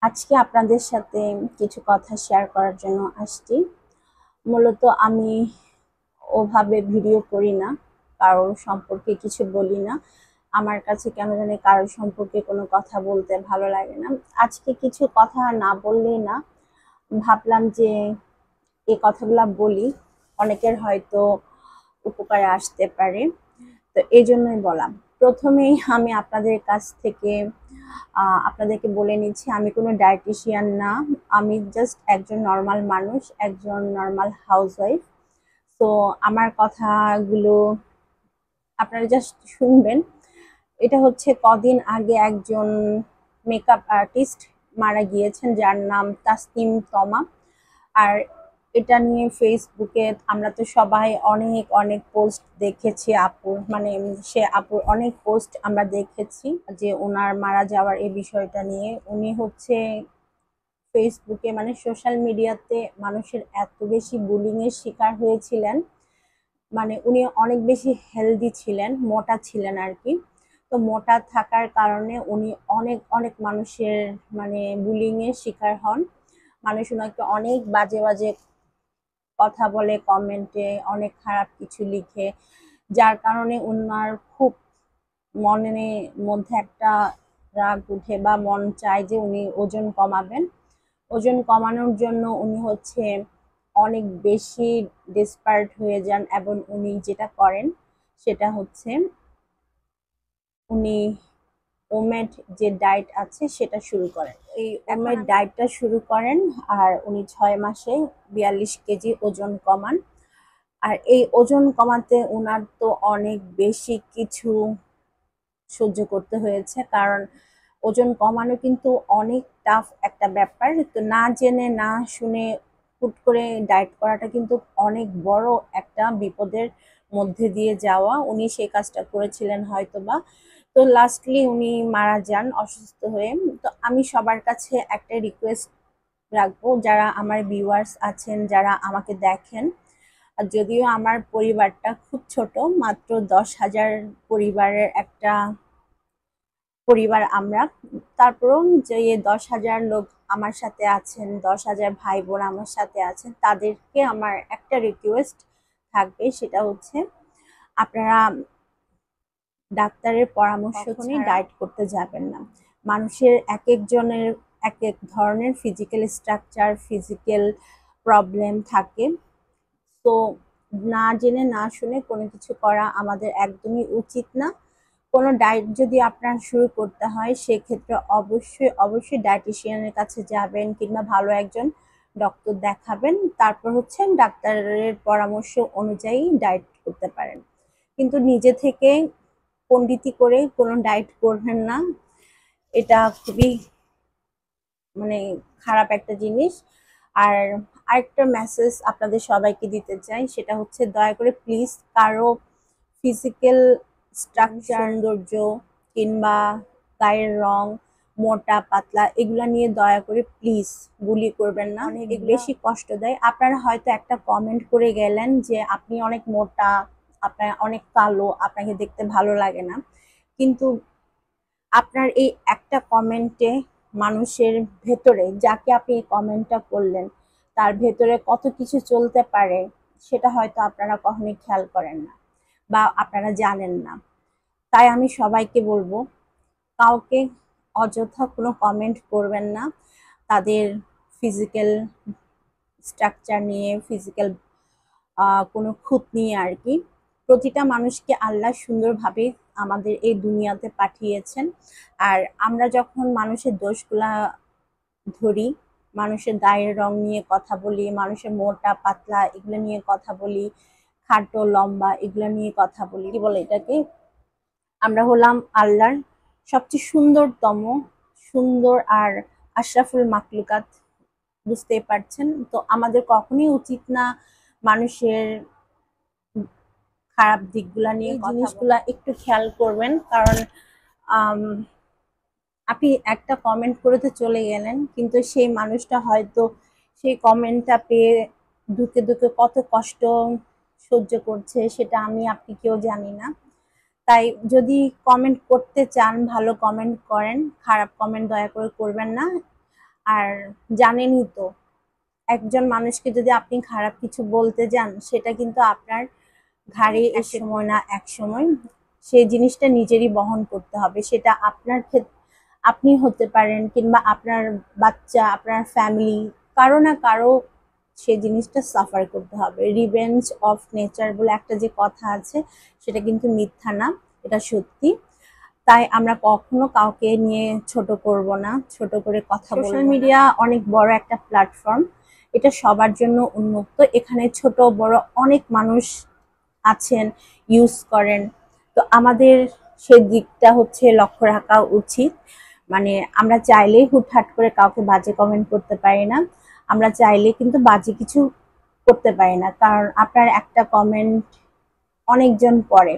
আজকে আপনাদের সাথে কিছু কথা শেয়ার করার জন্য আসছি। মূলত আমি ওভাবে ভিডিও করি না, কারোর সম্পর্কে কিছু বলি না। আমার কাছে কেন জানি কারোর সম্পর্কে কোনো কথা বলতে ভালো লাগে না। আজকে কিছু কথা না বললেই না, ভাবলাম যে এই কথাগুলা বলি, অনেকের হয়তো উপকারে আসতে পারে। তো এই জন্যই বলা। প্রথমেই আমি আপনাদের কাছ থেকে আপনাদেরকে বলে নিচ্ছি, আমি কোনো ডায়েটিশিয়ান না। আমি জাস্ট একজন নর্মাল মানুষ, একজন নর্মাল হাউসওয়াইফ। তো আমার কথাগুলো আপনারা জাস্ট শুনবেন। এটা হচ্ছে কদিন আগে একজন মেকআপ আর্টিস্ট মারা গিয়েছেন, যার নাম তাসনিম তমা। আর এটা নিয়ে ফেসবুকে আমরা তো সবাই অনেক অনেক পোস্ট দেখেছি আপুর, মানে সে আপুর অনেক পোস্ট আমরা দেখেছি যে ওনার মারা যাওয়ার এই বিষয়টা নিয়ে। উনি হচ্ছে ফেসবুকে মানে সোশ্যাল মিডিয়াতে মানুষের এত বেশি বুলিং এর শিকার হয়েছিলেন। মানে উনি অনেক বেশি হেলদি ছিলেন, মোটা ছিলেন আর কি। তো মোটা থাকার কারণে উনি অনেক অনেক মানুষের মানে বুলিং এর শিকার হন। মানুষ ওনাকে অনেক বাজে বাজে কথা বলে, কমেন্টে অনেক খারাপ কিছু লিখে, যার কারণে উনার খুব মনের মধ্যে একটা রাগ উঠে বা মন চায় যে উনি ওজন কমাবেন। ওজন কমানোর জন্য উনি হচ্ছে অনেক বেশি ডেসপারেট হয়ে যান, এবং উনি যেটা করেন সেটা হচ্ছে উনি ওমেড যে ডায়েট আছে সেটা শুরু করেন। এই ওমেড ডায়েটটা শুরু করেন, আর উনি 6 মাসে 42 কেজি ওজন কমান। আর এই ওজন কমাতে উনার তো অনেক বেশি কিছু সহ্য করতে হয়েছে, কারণ ওজন কমানো কিন্তু অনেক টাফ একটা ব্যাপার। তো না জেনে না শুনে হুট করে ডায়েট করাটা কিন্তু অনেক বড় একটা বিপদের মধ্যে দিয়ে যাওয়া। উনি সেই কাজটা করেছিলেন হয়তোবা। তো লাস্টলি উনি মারা যান অসুস্থ হয়ে। তো আমি সবার কাছে একটা রিকোয়েস্ট রাখবো, যারা আমার ভিউয়ার্স আছেন, যারা আমাকে দেখেন, আর যদিও আমার পরিবারটা খুব ছোট, মাত্র 10,000 পরিবারের একটা পরিবার আমরা, তারপরও যে 10,000 লোক আমার সাথে আছেন, 10,000 ভাই বোন আমার সাথে আছেন, তাদেরকে আমার একটা রিকোয়েস্ট থাকবে, সেটা হচ্ছে আপনারা ডাক্তারের পরামর্শ নিয়ে ডায়েট করতে যাবেন না। মানুষের এক একজনের এক এক ধরনের ফিজিক্যাল স্ট্রাকচার, ফিজিক্যাল প্রবলেম থাকে। তো না জেনে না শুনে কোনো কিছু করা আমাদের একদমই উচিত না। কোনো ডায়েট যদি আপনার শুরু করতে হয়, সেক্ষেত্রে অবশ্যই অবশ্যই ডায়েটিশিয়ানের কাছে যাবেন, কিংবা ভালো একজন ডক্টর দেখাবেন। তারপর হচ্ছে ডাক্তারের পরামর্শ অনুযায়ী ডায়েট করতে পারেন। কিন্তু নিজে থেকে পণ্ডিতি করে কোনো ডায়েট করবেন না, এটা খুবই মানে খারাপ একটা জিনিস। আর আরেকটা মেসেজ আপনাদের সবাইকে দিতে চাই, সেটা হচ্ছে দয়া করে প্লিজ কারো ফিজিক্যাল স্ট্রাকচার, সৌন্দর্য কিংবা গায়ের রং, মোটা পাতলা এগুলা নিয়ে দয়া করে প্লিজ বুলি করবেন না। অনেক বেশি কষ্ট দেয়। আপনারা হয়তো একটা কমেন্ট করে গেলেন যে আপনি অনেক মোটা, আপনার অনেক কালো, আপনাকে দেখতে ভালো লাগে না, কিন্তু আপনার এই একটা কমেন্টে মানুষের ভেতরে, যাকে আপনি এই কমেন্টটা করলেন, তার ভেতরে কত কিছু চলতে পারে সেটা হয়তো আপনারা কখনোই খেয়াল করেন না বা আপনারা জানেন না। তাই আমি সবাইকে বলবো, কাউকে অযথা কোনো কমেন্ট করবেন না তাদের ফিজিক্যাল স্ট্রাকচার নিয়ে, ফিজিক্যাল কোনো খুঁত নিয়ে আর কি। প্রতিটা মানুষকে আল্লাহ সুন্দরভাবে আমাদের এই দুনিয়াতে পাঠিয়েছেন। আর আমরা যখন মানুষের দোষগুলা ধরি, মানুষের গায়ের রং নিয়ে কথা বলি, মানুষের মোটা পাতলা এগুলো নিয়ে কথা বলি, খাটো লম্বা এগুলো নিয়ে কথা বলি, কি বলে এটাকে, আমরা হলাম আল্লাহর সবচেয়ে সুন্দরতম, সুন্দর আর আশরাফুল মাকলুকাত, বুঝতেই পারছেন। তো আমাদের কখনই উচিত না মানুষের খারাপ দিকগুলা নিয়ে, জিনিসগুলা একটু খেয়াল করবেন। কারণ আপনি একটা কমেন্ট করে তো চলে গেলেন, কিন্তু সেই মানুষটা হয়তো সেই কমেন্টটা পেয়ে দুঃখে দুঃখে কত কষ্ট সহ্য করছে, সেটা আমি আপনি কেউ জানি না। তাই যদি কমেন্ট করতে চান, ভালো কমেন্ট করেন, খারাপ কমেন্ট দয়া করে করবেন না। আর জানেনই তো, একজন মানুষকে যদি আপনি খারাপ কিছু বলতে যান, সেটা কিন্তু আপনার ঘাড়ে এক সময় না এক সময় সেই জিনিসটা নিজেরই বহন করতে হবে। সেটা আপনার ক্ষেত্রে আপনি হতে পারেন, কিংবা আপনার বাচ্চা, আপনার ফ্যামিলি, কারো না কারো সেই জিনিসটা সাফার করতে হবে। রিভেঞ্জ অফ নেচার বলে একটা যে কথা আছে, সেটা কিন্তু মিথ্যা না, এটা সত্যি। তাই আমরা কখনো কাউকে নিয়ে ছোট করব না, ছোট করে কথা বলবো না। সোশ্যাল মিডিয়া অনেক বড় একটা প্ল্যাটফর্ম, এটা সবার জন্য উন্মুক্ত। এখানে ছোট বড় অনেক মানুষ আছেন, ইউজ করেন। তো আমাদের সেই দিকটা হচ্ছে লক্ষ্য রাখা উচিত। মানে আমরা চাইলেই হুটহাট করে কাউকে বাজে কমেন্ট করতে পারি না, আমরা চাইলে কিন্তু বাজে কিছু করতে পারি না, কারণ আপনার একটা কমেন্ট অনেকজন পড়ে।